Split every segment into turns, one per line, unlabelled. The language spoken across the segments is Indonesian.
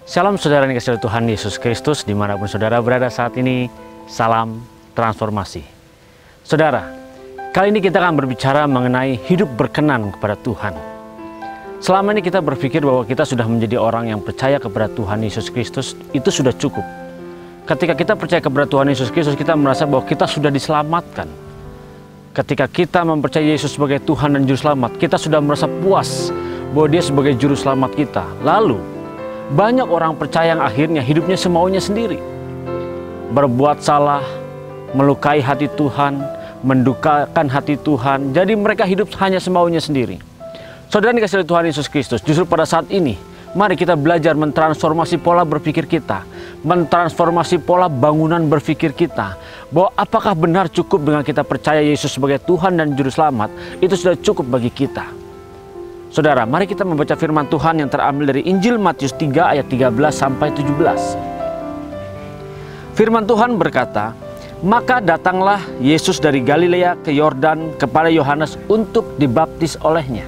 Shalom saudara yang dikasihi Tuhan Yesus Kristus, dimanapun saudara berada saat ini, salam transformasi. Saudara, kali ini kita akan berbicara mengenai hidup berkenan kepada Tuhan. Selama ini kita berpikir bahwa kita sudah menjadi orang yang percaya kepada Tuhan Yesus Kristus, itu sudah cukup. Ketika kita percaya kepada Tuhan Yesus Kristus, kita merasa bahwa kita sudah diselamatkan. Ketika kita mempercayai Yesus sebagai Tuhan dan Juru Selamat, kita sudah merasa puas bahwa Dia sebagai Juru Selamat kita. Lalu, banyak orang percaya yang akhirnya hidupnya semaunya sendiri. Berbuat salah, melukai hati Tuhan, mendukakan hati Tuhan. Jadi mereka hidup hanya semaunya sendiri. Saudara yang dikasihi Tuhan Yesus Kristus, justru pada saat ini, mari kita belajar mentransformasi pola berpikir kita. Mentransformasi pola bangunan berpikir kita. Bahwa apakah benar cukup dengan kita percaya Yesus sebagai Tuhan dan Juru Selamat, itu sudah cukup bagi kita. Saudara, mari kita membaca firman Tuhan yang terambil dari Injil Matius 3 ayat 13 sampai 17. Firman Tuhan berkata, "Maka datanglah Yesus dari Galilea ke Yordan kepada Yohanes untuk dibaptis olehnya.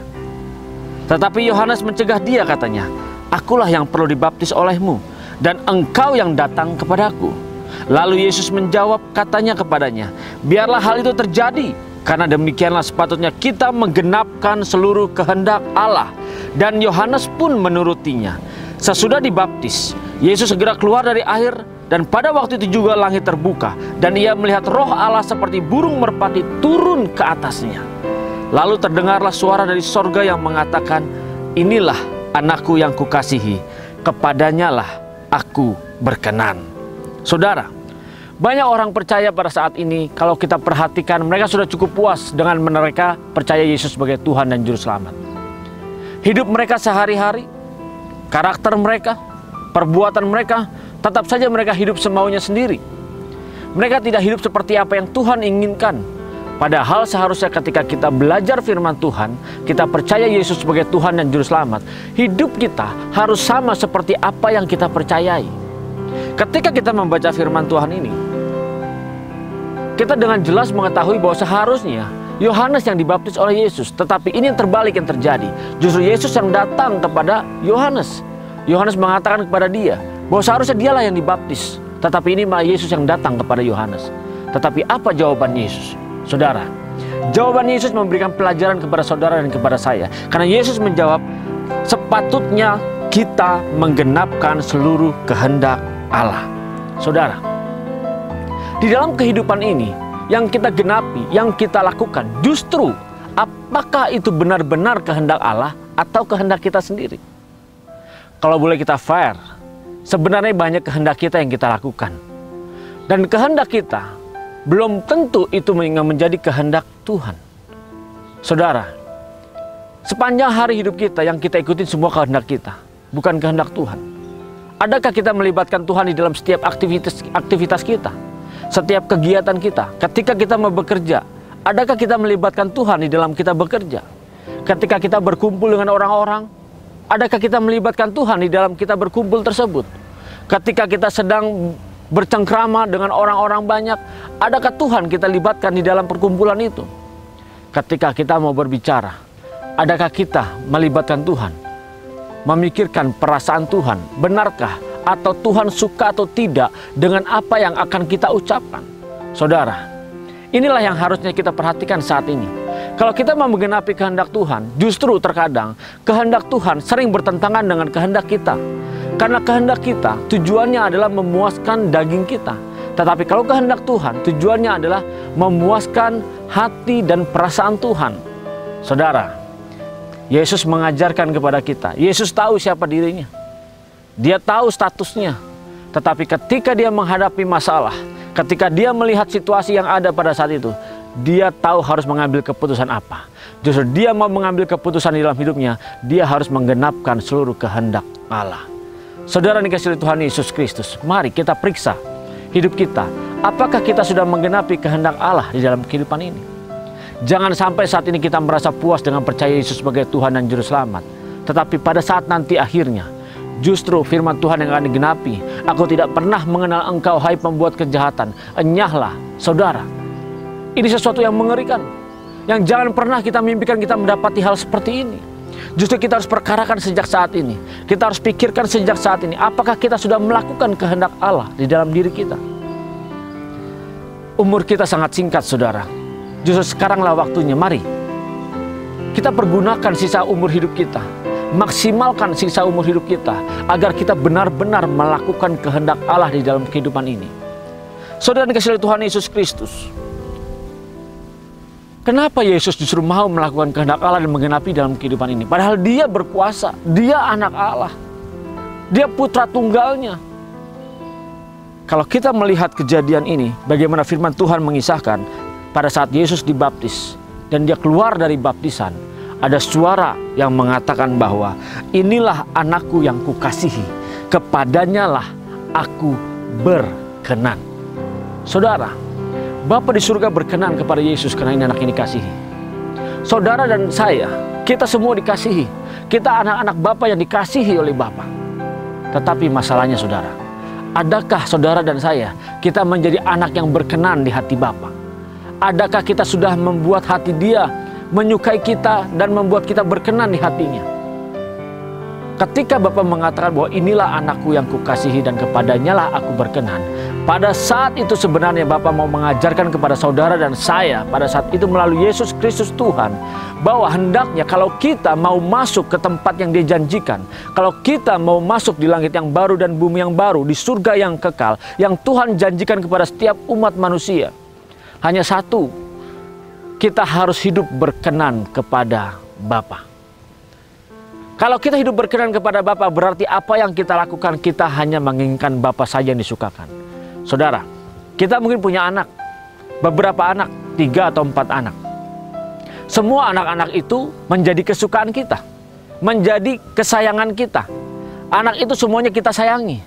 Tetapi Yohanes mencegah dia, katanya, 'Akulah yang perlu dibaptis olehmu, dan engkau yang datang kepadaku.' Lalu Yesus menjawab, katanya kepadanya, 'Biarlah hal itu terjadi, karena demikianlah sepatutnya kita menggenapkan seluruh kehendak Allah.' Dan Yohanes pun menurutinya. Sesudah dibaptis, Yesus segera keluar dari air, dan pada waktu itu juga langit terbuka, dan ia melihat Roh Allah seperti burung merpati turun ke atasnya. Lalu terdengarlah suara dari sorga yang mengatakan, 'Inilah anakku yang kukasihi, kepadanyalah aku berkenan.'" Saudara, banyak orang percaya pada saat ini, kalau kita perhatikan, mereka sudah cukup puas dengan mereka percaya Yesus sebagai Tuhan dan Juru Selamat. Hidup mereka sehari-hari, karakter mereka, perbuatan mereka, tetap saja mereka hidup semaunya sendiri. Mereka tidak hidup seperti apa yang Tuhan inginkan. Padahal seharusnya ketika kita belajar firman Tuhan, kita percaya Yesus sebagai Tuhan dan Juru Selamat, hidup kita harus sama seperti apa yang kita percayai. Ketika kita membaca firman Tuhan ini, kita dengan jelas mengetahui bahwa seharusnya Yohanes yang dibaptis oleh Yesus. Tetapi ini yang terbalik yang terjadi. Justru Yesus yang datang kepada Yohanes. Yohanes mengatakan kepada dia bahwa seharusnya dialah yang dibaptis. Tetapi ini malah Yesus yang datang kepada Yohanes. Tetapi apa jawaban Yesus? Saudara, jawaban Yesus memberikan pelajaran kepada saudara dan kepada saya. Karena Yesus menjawab, sepatutnya kita menggenapkan seluruh kehendak Allah. Saudara, di dalam kehidupan ini, yang kita genapi, yang kita lakukan, justru apakah itu benar-benar kehendak Allah atau kehendak kita sendiri? Kalau boleh kita fair, sebenarnya banyak kehendak kita yang kita lakukan. Dan kehendak kita belum tentu itu menjadi kehendak Tuhan. Saudara, sepanjang hari hidup kita yang kita ikutin semua kehendak kita, bukan kehendak Tuhan. Adakah kita melibatkan Tuhan di dalam setiap aktivitas kita? Setiap kegiatan kita, ketika kita mau bekerja, adakah kita melibatkan Tuhan di dalam kita bekerja? Ketika kita berkumpul dengan orang-orang, adakah kita melibatkan Tuhan di dalam kita berkumpul tersebut? Ketika kita sedang bercengkrama dengan orang-orang banyak, adakah Tuhan kita libatkan di dalam perkumpulan itu? Ketika kita mau berbicara, adakah kita melibatkan Tuhan? Memikirkan perasaan Tuhan, benarkah atau Tuhan suka atau tidak dengan apa yang akan kita ucapkan? Saudara, inilah yang harusnya kita perhatikan saat ini. Kalau kita mau menggenapi kehendak Tuhan, justru terkadang kehendak Tuhan sering bertentangan dengan kehendak kita. Karena kehendak kita tujuannya adalah memuaskan daging kita. Tetapi kalau kehendak Tuhan tujuannya adalah memuaskan hati dan perasaan Tuhan. Saudara, Yesus mengajarkan kepada kita. Yesus tahu siapa dirinya. Dia tahu statusnya. Tetapi ketika dia menghadapi masalah, ketika dia melihat situasi yang ada pada saat itu, dia tahu harus mengambil keputusan apa. Justru dia mau mengambil keputusan di dalam hidupnya, dia harus menggenapkan seluruh kehendak Allah. Saudara yang dikasihi Tuhan Yesus Kristus, mari kita periksa hidup kita. Apakah kita sudah menggenapi kehendak Allah di dalam kehidupan ini? Jangan sampai saat ini kita merasa puas dengan percaya Yesus sebagai Tuhan dan Juru Selamat. Tetapi pada saat nanti akhirnya, justru firman Tuhan yang akan digenapi. Aku tidak pernah mengenal engkau, hai pembuat kejahatan. Enyahlah, saudara. Ini sesuatu yang mengerikan. Yang jangan pernah kita mimpikan kita mendapati hal seperti ini. Justru kita harus perkarakan sejak saat ini. Kita harus pikirkan sejak saat ini, apakah kita sudah melakukan kehendak Allah di dalam diri kita. Umur kita sangat singkat, saudara. Justru sekaranglah waktunya, mari kita pergunakan sisa umur hidup kita. Maksimalkan sisa umur hidup kita, agar kita benar-benar melakukan kehendak Allah di dalam kehidupan ini. Saudara yang dikasihi Tuhan Yesus Kristus, kenapa Yesus justru mau melakukan kehendak Allah dan menggenapi dalam kehidupan ini? Padahal dia berkuasa, dia anak Allah, dia putra tunggalnya. Kalau kita melihat kejadian ini, bagaimana firman Tuhan mengisahkan pada saat Yesus dibaptis dan dia keluar dari baptisan, ada suara yang mengatakan bahwa inilah anakku yang kukasihi, kepadanya lah aku berkenan. Saudara, Bapa di surga berkenan kepada Yesus karena ini anak yang dikasihi. Saudara dan saya, kita semua dikasihi. Kita anak-anak Bapa yang dikasihi oleh Bapa. Tetapi masalahnya, saudara, adakah saudara dan saya, kita menjadi anak yang berkenan di hati Bapa? Adakah kita sudah membuat hati Dia menyukai kita dan membuat kita berkenan di hatinya? Ketika Bapa mengatakan bahwa inilah anakku yang kukasihi dan kepadanya lah aku berkenan, pada saat itu sebenarnya Bapa mau mengajarkan kepada saudara dan saya pada saat itu melalui Yesus Kristus Tuhan, bahwa hendaknya kalau kita mau masuk ke tempat yang Dia janjikan, kalau kita mau masuk di langit yang baru dan bumi yang baru, di surga yang kekal yang Tuhan janjikan kepada setiap umat manusia, hanya satu, kita harus hidup berkenan kepada Bapa. Kalau kita hidup berkenan kepada Bapa, berarti apa yang kita lakukan, kita hanya menginginkan Bapa saja yang disukakan. Saudara, kita mungkin punya anak, beberapa anak, 3 atau 4 anak. Semua anak-anak itu menjadi kesukaan kita, menjadi kesayangan kita. Anak itu semuanya kita sayangi.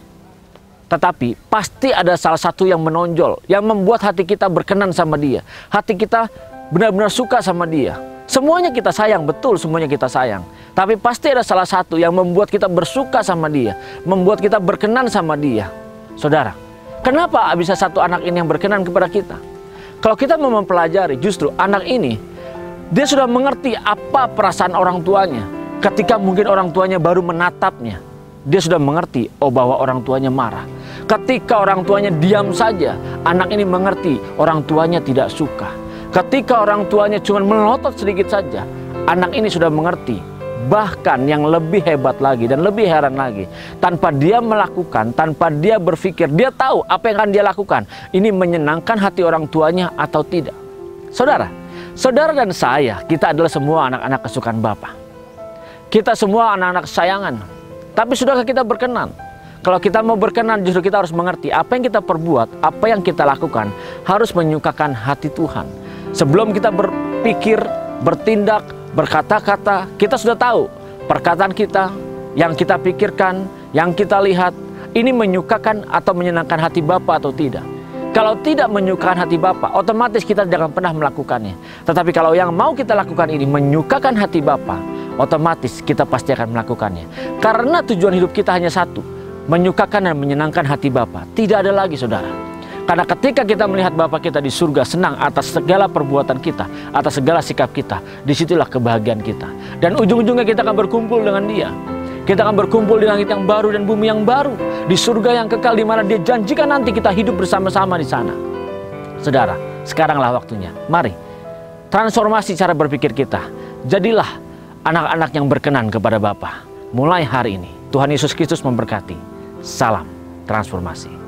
Tetapi pasti ada salah satu yang menonjol, yang membuat hati kita berkenan sama dia. Hati kita benar-benar suka sama dia. Semuanya kita sayang, betul, semuanya kita sayang. Tapi pasti ada salah satu yang membuat kita bersuka sama dia, membuat kita berkenan sama dia. Saudara, kenapa bisa satu anak ini yang berkenan kepada kita? Kalau kita mau mempelajari, justru anak ini, dia sudah mengerti apa perasaan orang tuanya. Ketika mungkin orang tuanya baru menatapnya, dia sudah mengerti, oh, bahwa orang tuanya marah. Ketika orang tuanya diam saja, anak ini mengerti orang tuanya tidak suka. Ketika orang tuanya cuma melotot sedikit saja, anak ini sudah mengerti. Bahkan yang lebih hebat lagi dan lebih heran lagi, tanpa dia melakukan, tanpa dia berpikir, dia tahu apa yang akan dia lakukan. Ini menyenangkan hati orang tuanya atau tidak. Saudara, saudara dan saya, kita adalah semua anak-anak kesukaan Bapa. Kita semua anak-anak kesayangan. Tapi sudahkah kita berkenan? Kalau kita mau berkenan, justru kita harus mengerti apa yang kita perbuat, apa yang kita lakukan harus menyukakan hati Tuhan. Sebelum kita berpikir, bertindak, berkata-kata, kita sudah tahu perkataan kita, yang kita pikirkan, yang kita lihat, ini menyukakan atau menyenangkan hati Bapa atau tidak. Kalau tidak menyukakan hati Bapa, otomatis kita jangan pernah melakukannya. Tetapi kalau yang mau kita lakukan ini menyukakan hati Bapa, otomatis kita pasti akan melakukannya. Karena tujuan hidup kita hanya satu, menyukakan dan menyenangkan hati Bapa. Tidak ada lagi, saudara. Karena ketika kita melihat Bapa kita di surga senang atas segala perbuatan kita, atas segala sikap kita, disitulah kebahagiaan kita. Dan ujung-ujungnya kita akan berkumpul dengan Dia. Kita akan berkumpul di langit yang baru dan bumi yang baru, di surga yang kekal di mana Dia janjikan nanti kita hidup bersama-sama di sana. Saudara, sekaranglah waktunya. Mari transformasi cara berpikir kita. Jadilah anak-anak yang berkenan kepada Bapa. Mulai hari ini, Tuhan Yesus Kristus memberkati. Salam transformasi.